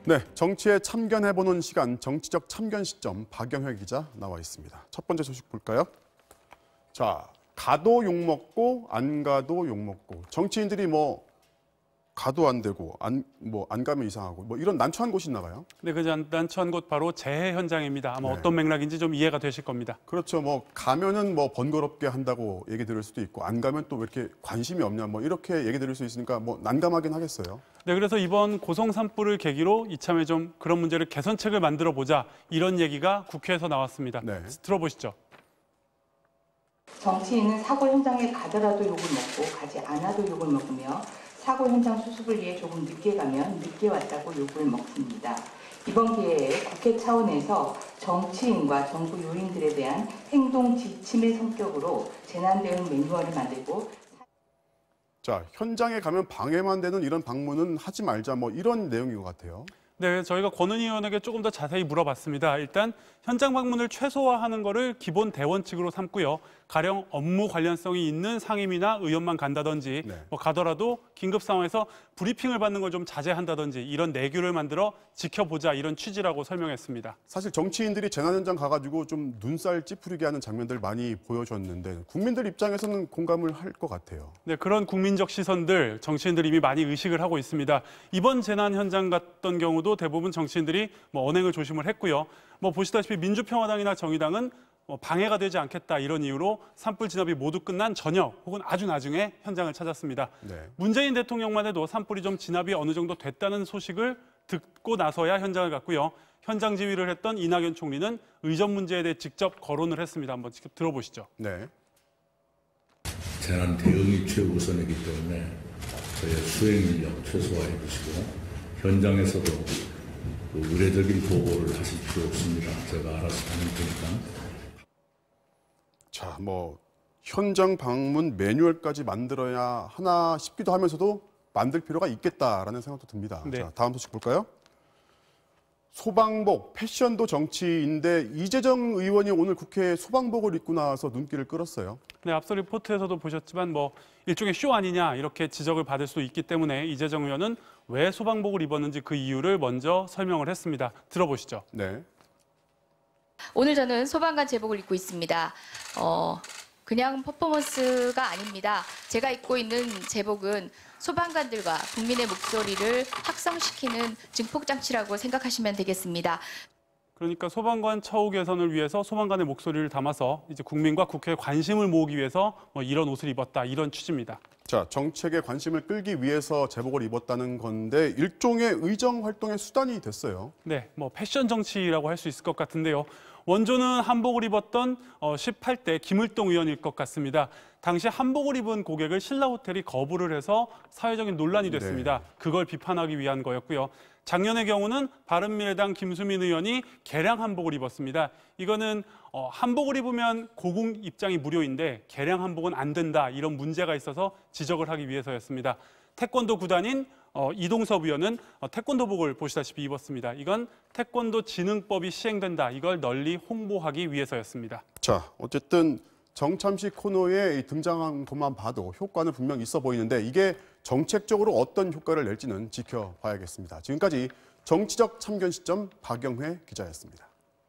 네, 정치에 참견해보는 시간, 정치적 참견 시점 박영회 기자 나와 있습니다. 첫 번째 소식 볼까요? 자, 가도 욕먹고 안 가도 욕먹고 정치인들이 가도 안 되고 안 가면 이상하고 이런 난처한 곳이 있나 봐요. 네, 그 난처한 곳 바로 재해 현장입니다. 아마 네. 어떤 맥락인지 좀 이해가 되실 겁니다. 그렇죠. 가면은 번거롭게 한다고 얘기 들을 수도 있고 안 가면 또 왜 이렇게 관심이 없냐 이렇게 얘기 들을 수 있으니까 난감하긴 하겠어요. 네, 그래서 이번 고성 산불을 계기로 이참에 좀 그런 문제를 개선책을 만들어 보자 이런 얘기가 국회에서 나왔습니다. 네. 들어보시죠. 정치인은 사고 현장에 가더라도 욕을 먹고 가지 않아도 욕을 먹으며 사고 현장 수습을 위해 조금 늦게 가면 늦게 왔다고 욕을 먹습니다. 이번 기회에 국회 차원에서 정치인과 정부 요인들에 대한 행동 지침의 성격으로 재난 대응 매뉴얼을 만들고 자, 현장에 가면 방해만 되는 이런 방문은 하지 말자 이런 내용인 것 같아요. 네, 저희가 권은희 의원에게 조금 더 자세히 물어봤습니다. 일단 현장 방문을 최소화하는 거를 기본 대원칙으로 삼고요. 가령 업무 관련성이 있는 상임이나 의원만 간다든지 네. 가더라도 긴급 상황에서 브리핑을 받는 걸 좀 자제한다든지 이런 내규를 만들어 지켜보자 이런 취지라고 설명했습니다. 사실 정치인들이 재난 현장 가가지고 좀 눈살 찌푸리게 하는 장면들 많이 보여줬는데 국민들 입장에서는 공감을 할 것 같아요. 네, 그런 국민적 시선들 정치인들이 이미 많이 의식을 하고 있습니다. 이번 재난 현장 갔던 경우도 대부분 정치인들이 언행을 조심을 했고요. 보시다시피 민주평화당이나 정의당은 방해가 되지 않겠다 이런 이유로 산불 진압이 모두 끝난 저녁 혹은 아주 나중에 현장을 찾았습니다. 네. 문재인 대통령만 해도 산불이 좀 진압이 어느 정도 됐다는 소식을 듣고 나서야 현장을 갔고요. 현장 지휘를 했던 이낙연 총리는 의전 문제에 대해 직접 거론을 했습니다. 한번 직접 들어보시죠. 네. 재난 대응이 최우선이기 때문에 저희의 수행 인력 최소화해 주시고 현장에서도 의례적인 보고를 하실 필요 없습니다. 제가 알아서 하는 테니까. 자, 현장 방문 매뉴얼까지 만들어야 하나 싶기도 하면서도 만들 필요가 있겠다라는 생각도 듭니다. 네. 자, 다음 소식 볼까요? 소방복, 패션도 정치인데 이재정 의원이 오늘 국회에 소방복을 입고 나와서 눈길을 끌었어요. 네, 앞서 리포트에서도 보셨지만 일종의 쇼 아니냐 이렇게 지적을 받을 수도 있기 때문에 이재정 의원은 왜 소방복을 입었는지 그 이유를 먼저 설명을 했습니다. 들어보시죠. 네. 오늘 저는 소방관 제복을 입고 있습니다. 그냥 퍼포먼스가 아닙니다. 제가 입고 있는 제복은 소방관들과 국민의 목소리를 확성시키는 증폭장치라고 생각하시면 되겠습니다. 그러니까 소방관 처우 개선을 위해서 소방관의 목소리를 담아서 이제 국민과 국회에 관심을 모으기 위해서 이런 옷을 입었다 이런 취지입니다. 자, 정책에 관심을 끌기 위해서 제복을 입었다는 건데 일종의 의정 활동의 수단이 됐어요. 네, 패션 정치라고 할 수 있을 것 같은데요. 원조는 한복을 입었던 18대 김을동 의원일 것 같습니다. 당시 한복을 입은 고객을 신라호텔이 거부를 해서 사회적인 논란이 됐습니다. 네. 그걸 비판하기 위한 거였고요. 작년의 경우는 바른미래당 김수민 의원이 개량 한복을 입었습니다. 이거는 한복을 입으면 고궁 입장이 무료인데 개량 한복은 안 된다 이런 문제가 있어서 지적을 하기 위해서였습니다. 태권도 구단인 이동섭 의원은 태권도복을 보시다시피 입었습니다. 이건 태권도 진흥법이 시행된다. 이걸 널리 홍보하기 위해서였습니다. 자, 어쨌든 정참식 코너에 등장한 것만 봐도 효과는 분명 있어 보이는데 이게 정책적으로 어떤 효과를 낼지는 지켜봐야겠습니다. 지금까지 정치적 참견 시점 박영회 기자였습니다.